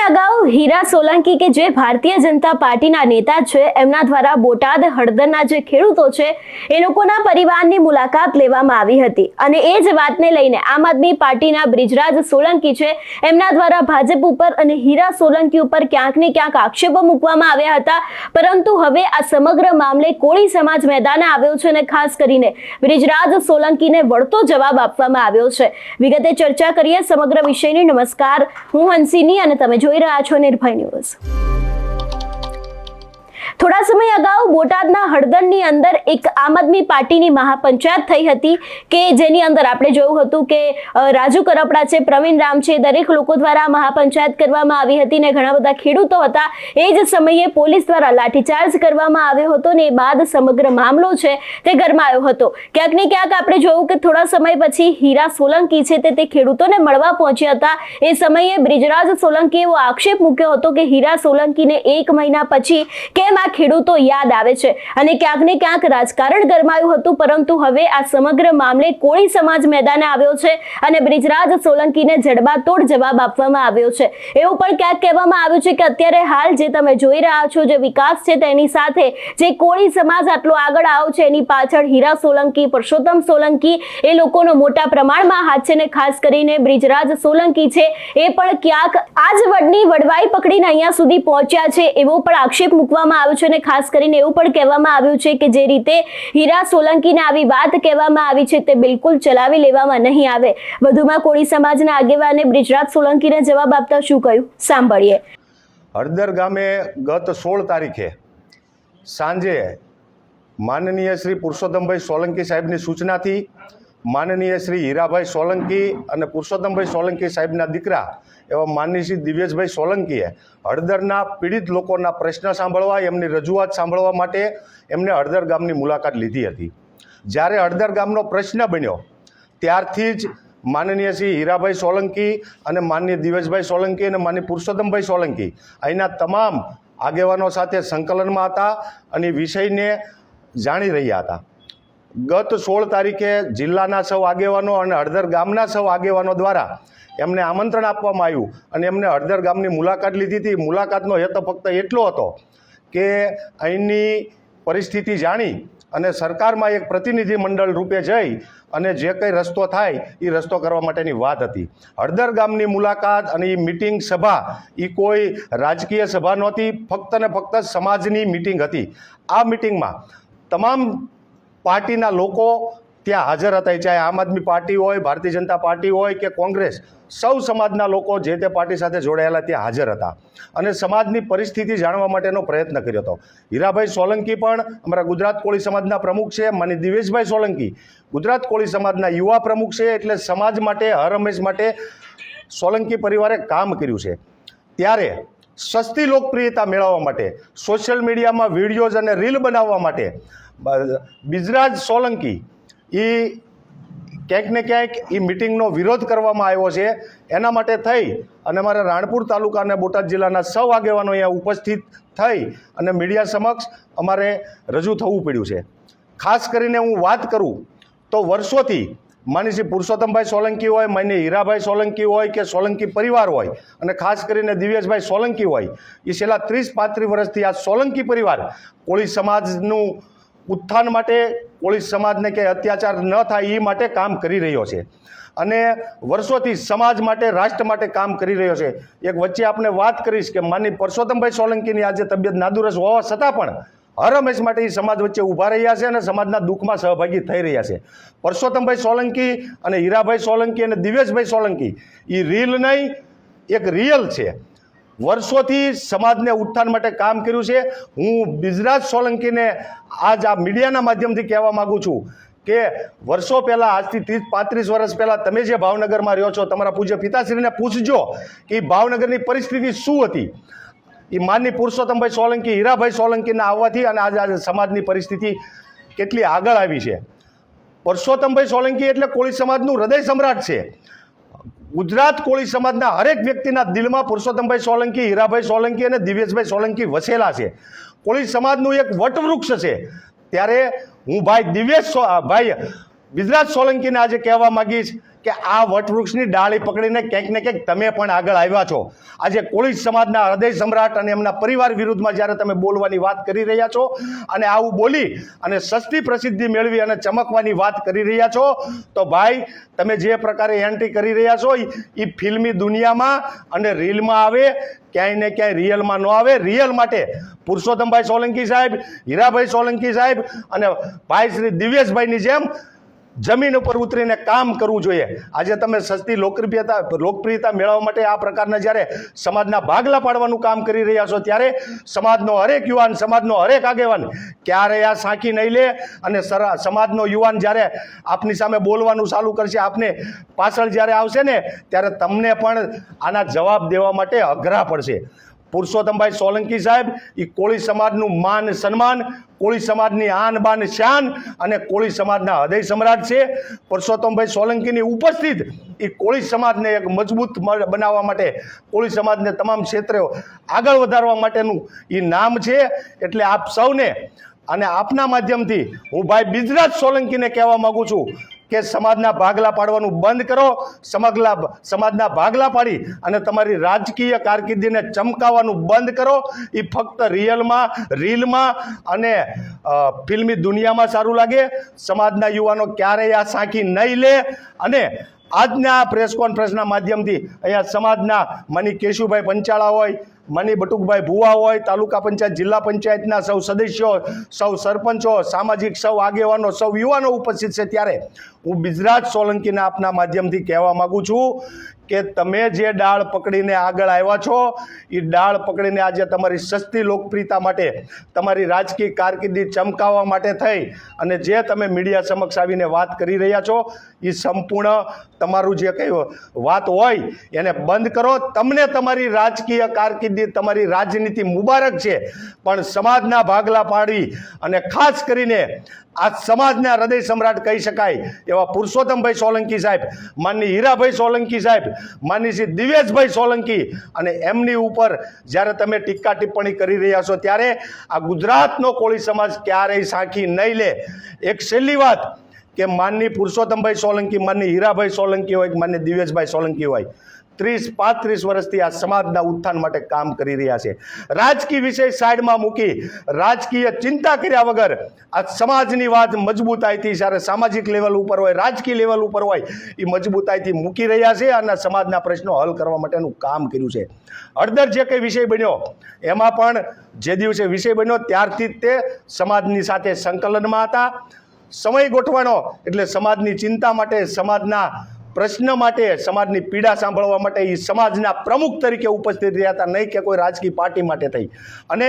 સમય અગાઉ હીરા સોલંકી કે જે ભારતીય જનતા પાર્ટીના નેતા છે એમના દ્વારા બોટાદ હળદરના જે ખેડૂતો છે એ લોકોના પરિવારની મુલાકાત લેવામાં આવી હતી અને એ જ વાતને લઈને આમ આદમી પાર્ટીના બ્રિજરાજ સોલંકી છે એમના દ્વારા ભાજપ ઉપર અને હીરા સોલંકી ઉપર ક્યાંક ને ક્યાંક આક્ષેપો મૂકવામાં આવ્યા હતા, પરંતુ હવે આ સમગ્ર મામલે કોળી સમાજ મેદાને આવ્યો છે અને ખાસ કરીને બ્રિજરાજ સોલંકીને વળતો જવાબ આપવામાં આવ્યો છે। વિગતે ચર્ચા કરીએ સમગ્ર વિષયની। નમસ્કાર, હું હંસિની અને તમે જોઈ રહ્યા છો નિર્ભય ન્યૂઝ। થોડા સમય અગાઉ બોટાદના હળદરની અંદર એક આમ આદમી પાર્ટીની મહાપંચાયત થઈ હતી કે જેની અંદર આપણે જોયું હતું કે રાજુ કરપડા છે, પ્રવીણ રામ છે, દરેક લોકો દ્વારા મહાપંચાયત કરવામાં આવી હતી ને ઘણા બધા ખેડૂતો હતા। એ જ સમયે પોલીસ દ્વારા લાઠીચાર્જ કરવામાં આવ્યો હતો ને એ બાદ સમગ્ર મામલો છે તે ગરમાયો હતો। ક્યાંક ને ક્યાંક આપણે જોયું કે થોડા સમય પછી હીરા સોલંકી છે તે ખેડૂતોને મળવા પહોંચ્યા હતા। એ સમયે બ્રિજરાજ સોલંકીએ એવો આક્ષેપ મૂક્યો હતો કે હીરા સોલંકીને 1 મહિના પછી કેમ આ ખેડૂતો યાદ આવે છે અને ક્યાંક ને ક્યાંક રાજકારણ ગરમાયું હતું, પરંતુ હવે આ સમગ્ર મામલે કોળી સમાજ મેદાને આવ્યો છે અને બ્રિજરાજ સોલંકીને જડબાતોડ જવાબ આપવામાં આવ્યો છે। એવું પણ ક્યાંક કહેવામાં આવ્યું છે કે અત્યારે હાલ જે તમે જોઈ રહ્યા છો જે વિકાસ છે તેની સાથે જે કોળી સમાજ આટલો આગળ આવ્યો છે એની પાછળ હીરા સોલંકી, પરસોત્તમ સોલંકી એ લોકોનો મોટા પ્રમાણમાં હાથ છે ને ખાસ કરીને બ્રિજરાજ સોલંકી છે એ પણ ક્યાંક આજ વડની વડવાઈ પકડીને અહીંયા સુધી પહોંચ્યા છે એવો પણ આક્ષેપ મૂકવામાં આવ્યો છે અને ખાસ કરીને એવું પણ કહેવામાં આવ્યું છે કે જે રીતે હીરા સોલંકીને આવી વાત કહેવામાં આવી છે તે બિલકુલ ચલાવી લેવામાં નહીં આવે। વધુમાં કોળી સમાજના આગેવાને બ્રિજરાજ સોલંકીને જવાબ આપતા શું કહ્યું સાંભળીએ। હળદર ગામે ગત 16 તારીખે સાંજે માનનીય શ્રી પુરુષોત્તમભાઈ સોલંકી સાહેબની સૂચનાથી માનનીય શ્રી હીરાભાઈ સોલંકી અને પુરુષોત્તમભાઈ સોલંકી સાહેબના દીકરા એવા માનનીય શ્રી દિવ્યેશભાઈ સોલંકીએ હળદરના પીડિત લોકોના પ્રશ્ન સાંભળવા, એમની રજૂઆત સાંભળવા માટે એમને હળદર ગામની મુલાકાત લીધી હતી। જ્યારે હળદર ગામનો પ્રશ્ન બન્યો ત્યારથી જ માનનીય શ્રી હીરાભાઈ સોલંકી અને માનનીય દિવ્યેશભાઈ સોલંકી અને માનનીય પુરુષોત્તમભાઈ સોલંકી અહીંના તમામ આગેવાનો સાથે સંકલનમાં હતા અને વિષયને જાણી રહ્યા હતા। ગત 16 તારીખે જિલ્લાના સૌ આગેવાનો અને હળદર ગામના સૌ આગેવાનો દ્વારા એમને આમંત્રણ આપવામાં આવ્યું અને એમને હળદર ગામની મુલાકાત લીધી હતી। મુલાકાતનો હેતુ ફક્ત એટલો હતો કે અહીંની પરિસ્થિતિ જાણી અને સરકારમાં એક પ્રતિનિધિ મંડળ રૂપે જઈ અને જે કંઈ રસ્તો થાય એ રસ્તો કરવા માટેની વાત હતી। હળદર ગામની મુલાકાત અને એ મિટિંગ સભા એ કોઈ રાજકીય સભા નહોતી, ફક્ત ને ફક્ત સમાજની મિટિંગ હતી। આ મિટિંગમાં તમામ પાર્ટીના લોકો ત્યાં હાજર હતા, ચાહે આમ આદમી પાર્ટી હોય, ભારતીય જનતા પાર્ટી હોય કે કોંગ્રેસ, સૌ સમાજના લોકો જે તે પાર્ટી સાથે જોડાયેલા ત્યાં હાજર હતા અને સમાજની પરિસ્થિતિ જાણવા માટેનો પ્રયત્ન કર્યો હતો। હીરાભાઈ સોલંકી પણ અમારા ગુજરાત કોળી સમાજના પ્રમુખ છે, માની દિવેશભાઈ સોલંકી ગુજરાત કોળી સમાજના યુવા પ્રમુખ છે, એટલે સમાજ માટે હર હંમેશ માટે સોલંકી પરિવારે કામ કર્યું છે। ત્યારે સસ્તી લોકપ્રિયતા મેળવવા માટે, સોશિયલ મીડિયામાં વિડીયોઝ અને રીલ બનાવવા માટે બ્રિજરાજ સોલંકી એ ક્યાંક ને ક્યાંક એ મિટિંગનો વિરોધ કરવામાં આવ્યો છે। એના માટે થઈ અને અમારા રાણપુર તાલુકા અને બોટાદ જિલ્લાના સૌ આગેવાનો અહીંયા ઉપસ્થિત થઈ અને મીડિયા સમક્ષ અમારે રજૂ થવું પડ્યું છે। ખાસ કરીને હું વાત કરું તો વર્ષોથી માની શ્રી પુરુષોત્તમભાઈ સોલંકી હોય, માન્ય હીરાભાઈ સોલંકી હોય કે સોલંકી પરિવાર હોય અને ખાસ કરીને દિવ્યેશભાઈ સોલંકી હોય, એ છેલ્લા 30-35 વર્ષથી આ સોલંકી પરિવાર કોળી સમાજનું ઉત્થાન માટે, કોળી સમાજને કે અત્યાચાર ન થાય એ માટે કામ કરી રહ્યો છે અને વર્ષોથી સમાજ માટે, રાષ્ટ્ર માટે કામ કરી રહ્યો છે। એક વચ્ચે આપણે વાત કરીશ કે માનનીય પરસોત્તમભાઈ સોલંકીની આજે તબિયત નાદુરસ્ત હોવા છતાં પણ હર હંમેશ માટે એ સમાજ વચ્ચે ઊભા રહ્યા છે અને સમાજના દુઃખમાં સહભાગી થઈ રહ્યા છે। પરસોત્તમભાઈ સોલંકી અને હીરાભાઈ સોલંકી અને દિવ્યેશભાઈ સોલંકી એ રીલ નહીં, એક રિયલ છે। વર્ષોથી સમાજને ઉત્થાન માટે કામ કર્યું છે। હું બ્રિજરાજ સોલંકીને આજ આ મીડિયાના માધ્યમથી કહેવા માગું છું કે વર્ષો પહેલાં, આજથી 30-35 વર્ષ પહેલાં તમે જે ભાવનગરમાં રહ્યો છો, તમારા પૂજ્ય પિતાશ્રીને પૂછજો કે એ ભાવનગરની પરિસ્થિતિ શું હતી। એ માનની પુરુષોત્તમભાઈ સોલંકી, હીરાભાઈ સોલંકીના આવવાથી અને આજે સમાજની પરિસ્થિતિ કેટલી આગળ આવી છે। પરસોત્તમભાઈ સોલંકી એટલે કોળી સમાજનું હૃદય સમ્રાટ છે। ગુજરાત કોળી સમાજના હરેક વ્યક્તિના દિલમાં પુરુષોત્તમભાઈ સોલંકી, હીરાભાઈ સોલંકી અને દિવ્યેશભાઈ સોલંકી વસેલા છે। કોળી સમાજનું એક વટવૃક્ષ છે। ત્યારે હું ભાઈ બ્રિજરાજ સોલંકીને આજે કહેવા માગીશ કે આ વટવૃક્ષની ડાળી પકડીને ક્યાંક ને ક્યાંક તમે પણ આગળ આવ્યા છો. આજે કોળી સમાજના હૃદય સમ્રાટ અને એમના પરિવાર વિરુદ્ધમાં જ્યારે તમે બોલવાની વાત કરી રહ્યા છો અને આવું બોલી અને સસ્તી પ્રસિદ્ધિ મેળવી અને ચમકવાની વાત કરી રહ્યા છો, તો ભાઈ તમે જે પ્રકારે એન્ટ્રી કરી રહ્યા છો એ ફિલ્મી દુનિયામાં અને રીલમાં આવે, ક્યાંય ને ક્યાંય રિયલમાં ન આવે. રિયલ માટે પુરુષોત્તમભાઈ સોલંકી સાહેબ, હીરાભાઈ સોલંકી સાહેબ અને ભાઈ શ્રી દિવ્યેશભાઈની જેમ જમીન ઉપર ઉતરીને કામ કરવું જોઈએ. આજે તમે સસ્તી લોકપ્રિયતા મેળવવા માટે આ પ્રકારના જ્યારે સમાજના ભાગલા પાડવાનું કામ કરી રહ્યા છો, ત્યારે સમાજનો હરેક યુવાન, સમાજનો હરેક આગેવાન ક્યારે આ સાંખી નહીં લે અને સમાજનો યુવાન જ્યારે આપની સામે બોલવાનું ચાલુ કરશે, આપને પાછળ જ્યારે આવશે ને, ત્યારે તમને પણ આના જવાબ દેવા માટે અઘરા પડશે. પુરુષોત્તમભાઈ સોલંકી સાહેબ એ કોળી સમાજનું માન સન્માન, કોળી સમાજની આન બાન શાન અને કોળી સમાજના હૃદય સમ્રાટ છે. પુરુષોત્તમભાઈ સોલંકીની ઉપસ્થિત એ કોળી સમાજને એક મજબૂત બનાવવા માટે, કોળી સમાજને તમામ ક્ષેત્રે આગળ વધારવા માટેનું એ નામ છે. એટલે આપ સૌને અને આપના માધ્યમથી હું ભાઈ બિજરાજ સોલંકીને કહેવા માગું છું કે સમાજના ભાગલા પાડવાનું બંધ કરો. સમાજના ભાગલા પાડી અને તમારી રાજકીય કારકિર્દીને ચમકાવવાનું બંધ કરો. એ ફક્ત રીલમાં અને ફિલ્મી દુનિયામાં સારું લાગે. સમાજના યુવાનો ક્યારેય આ સાંખી નહીં લે. અને આજના પ્રેસ કોન્ફરન્સના માધ્યમથી અહીંયા સમાજના માની કેશુભાઈ પંચાળા હોય, માની બટુકભાઈ ભુવા હોય, તાલુકા પંચાયત, જિલ્લા પંચાયતના સૌ સદસ્યો, સૌ સરપંચો, સામાજિક સૌ આગેવાનો, સૌ યુવાનો ઉપસ્થિત છે, ત્યારે હું બિજરાજ સોલંકીના આપના માધ્યમથી કહેવા માગું છું કે તમે જે ડાળ પકડીને આગળ આવ્યા છો, એ ડાળ પકડીને આજે તમારી સસ્તી લોકપ્રિયતા માટે, તમારી રાજકીય કારકિર્દી ચમકાવવા માટે થઈ અને જે તમે મીડિયા સમક્ષ આવીને વાત કરી રહ્યા છો, એ સંપૂર્ણ તમારું જે કંઈ વાત હોય એને બંધ કરો. તમને તમારી રાજકીય કારકિર્દી, તમારી રાજનીતિ મુબારક છે, પણ સમાજના ભાગલા પાડી અને ખાસ કરીને આ સમાજના હૃદય સમ્રાટ કહી શકાય એવા પુરુષોત્તમભાઈ સોલંકી સાહેબ, માનની હીરાભાઈ સોલંકી સાહેબ, માનની શ્રી દિવ્યેશભાઈ સોલંકી અને એમની ઉપર જ્યારે તમે ટીકા ટિપ્પણી કરી રહ્યા છો, ત્યારે આ ગુજરાતનો કોળી સમાજ ક્યારેય સાંખી નહીં લે. એક છેલ્લી વાત કે માનની પુરુષોત્તમભાઈ સોલંકી, માનની હીરાભાઈ સોલંકી હોય કે માનની દિવ્યેશભાઈ સોલંકી હોય, 30-35 વર્ષથી આ સમાજના ઉત્થાન માટે કામ કરી રહ્યા છે. રાજકીય વિષય સાઈડમાં મૂકી, રાજકીય ચિંતા કર્યા વગર આ સમાજની વાત મજબૂતાઈથી, જ્યારે સામાજિક લેવલ ઉપર હોય, રાજકીય લેવલ ઉપર હોય, એ મજબૂતાઈથી મૂકી રહ્યા છે અને સમાજના પ્રશ્નો હલ કરવા માટેનું કામ કર્યું છે. હળદર જે કંઈ વિષય બન્યો, એમાં પણ જે દિવસે વિષય બન્યો ત્યારથી જ તે સમાજની સાથે સંકલનમાં હતા. સમય ગોઠવાનો એટલે સમાજની ચિંતા માટે, સમાજના પ્રશ્ન માટે, સમાજની પીડા સાંભળવા માટે એ સમાજના પ્રમુખ તરીકે ઉપસ્થિત રહ્યા હતા, નહીં કે કોઈ રાજકીય પાર્ટી માટે થઈ. અને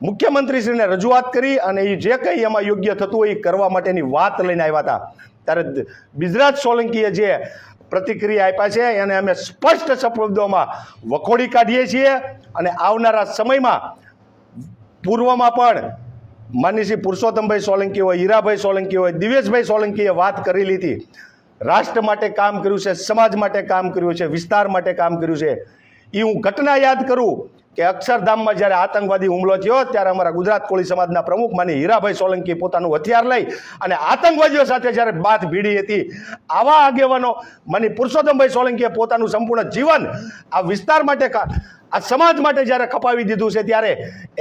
મુખ્યમંત્રીશ્રીને રજૂઆત કરી અને એ જે કંઈ એમાં યોગ્ય થતું હોય એ કરવા માટેની વાત લઈને આવ્યા હતા. ત્યારે બિજરાજ સોલંકીએ જે પ્રતિક્રિયા આપ્યા છે એને અમે સ્પષ્ટ શબ્દોમાં વખોડી કાઢીએ છીએ. અને આવનારા સમયમાં પૂર્વમાં પણ માનની શ્રી પુરુષોત્તમભાઈ સોલંકી હોય, હીરાભાઈ સોલંકી હોય, દિવ્યેશભાઈ સોલંકીએ વાત કરેલી હતી. રાષ્ટ્ર માટે કામ કર્યું છે, સમાજ માટે કામ કર્યું છે, વિસ્તાર માટે કામ કર્યું છે. એ હું ઘટના યાદ કરું કે અક્ષરધામમાં જ્યારે આતંકવાદી હુમલો થયો, ત્યારે અમારા ગુજરાત કોળી સમાજના પ્રમુખ માની હીરાભાઈ સોલંકી પોતાનું હથિયાર લઈ અને આતંકવાદીઓ સાથે જ્યારે બાથ ભીડી હતી, આવા આગેવાનો માની પુરુષોત્તમભાઈ સોલંકીએ પોતાનું સંપૂર્ણ જીવન આ વિસ્તાર માટે, આ સમાજ માટે જ્યારે ખપાવી દીધું છે, ત્યારે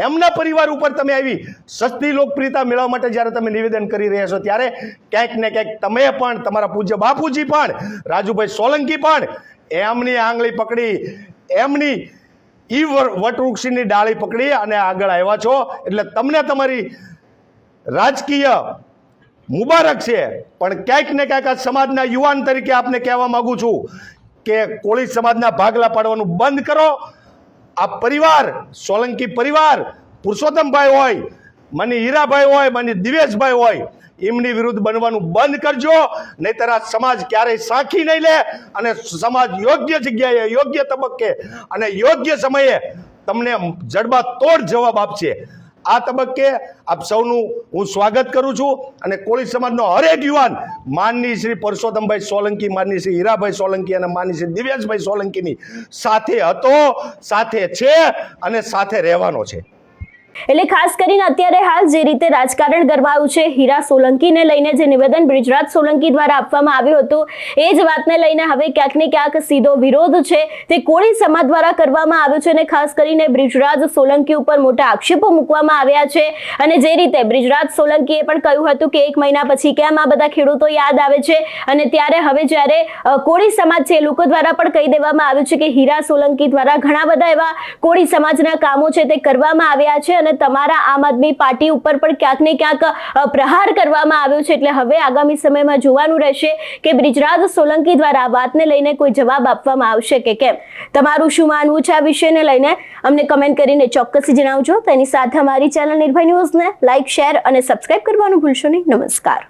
એમના પરિવાર ઉપર તમે આવી સસ્તી લોકપ્રિયતા મેળવવા માટે જ્યારે તમે નિવેદન કરી રહ્યા છો, ત્યારે ક્યાંક ને ક્યાંક તમે પણ, તમારા પૂજ્ય બાપુજી પણ, રાજુભાઈ સોલંકી પણ એમની આંગળી પકડી, એમની ઈ વટવૃક્ષની ડાળી પકડી અને આગળ આવ્યા છો. એટલે તમને તમારી રાજકીય મુબારક છે, પણ ક્યાંક ને ક્યાંક આ સમાજના યુવાન તરીકે આપને કહેવા માગું છું કે કોળી સમાજના ભાગલા પાડવાનું બંધ કરો. આ પરિવાર, સોલંકી પરિવાર, પુરુષોત્તમભાઈ હોય, માની હીરાભાઈ હોય, માની દિવ્યેશભાઈ હોય, એમની વિરુદ્ધ બનવાનું બંધ કરજો, નહીંતર આ સમાજ ક્યારેય સાંખી નહીં લે અને સમાજ યોગ્ય જગ્યાએ, યોગ્ય તબક્કે અને યોગ્ય સમયે તમને જડબાતોડ જવાબ આપશે. આ તબક્કે આપ સૌનું હું સ્વાગત કરું છું અને કોળી સમાજનો હરેક યુવાન માનની શ્રી પુરુષોત્તમભાઈ સોલંકી, માનની શ્રી હીરાભાઈ સોલંકી અને માનની શ્રી દિવ્યેશભાઈ સોલંકીની સાથે હતો, સાથે છે અને સાથે રહેવાનો છે. એટલે ખાસ કરીને અત્યારે હાલ જે રીતે રાજકારણ ગરમાયું છે, હીરા સોલંકીને લઈને જે નિવેદન બ્રિજરાજ સોલંકી દ્વારા આપવામાં આવ્યું હતું, એ જ વાતને લઈને હવે ક્યાંક ને ક્યાંક સીધો વિરોધ છે તે કોળી સમાજ દ્વારા કરવામાં આવ્યો છે અને ખાસ કરીને બ્રિજરાજ સોલંકી ઉપર મોટા આક્ષેપો મૂકવામાં આવ્યા છે. અને જે રીતે બ્રિજરાજ સોલંકીએ પણ કહ્યું હતું કે 1 મહિના પછી કેમ આ બધા ખેડૂતો યાદ આવે છે, અને ત્યારે હવે જ્યારે કોળી સમાજ છે એ લોકો દ્વારા પણ કહી દેવામાં આવ્યું છે કે હીરા સોલંકી દ્વારા ઘણા બધા એવા કોળી સમાજના કામો છે તે કરવામાં આવ્યા છે અને તમારા આમ આદમી પાર્ટી ઉપર પણ ક્યાંક ને ક્યાંક પ્રહાર કરવામાં આવ્યો છે. એટલે હવે આગામી સમયમાં જોવાનું રહેશે કે બ્રિજરાજ સોલંકી દ્વારા આ વાતને લઈને કોઈ જવાબ આપવામાં આવશે કે કેમ. તમારું શું માનવું છે આ વિષયને લઈને અમને કમેન્ટ કરીને ચોક્કસથી જણાવજો. તેની સાથે અમારી ચેનલ નિર્ભય ન્યૂઝને લાઇક, શેર અને સબસ્ક્રાઇબ કરવાનું ભૂલશો નહીં. નમસ્કાર.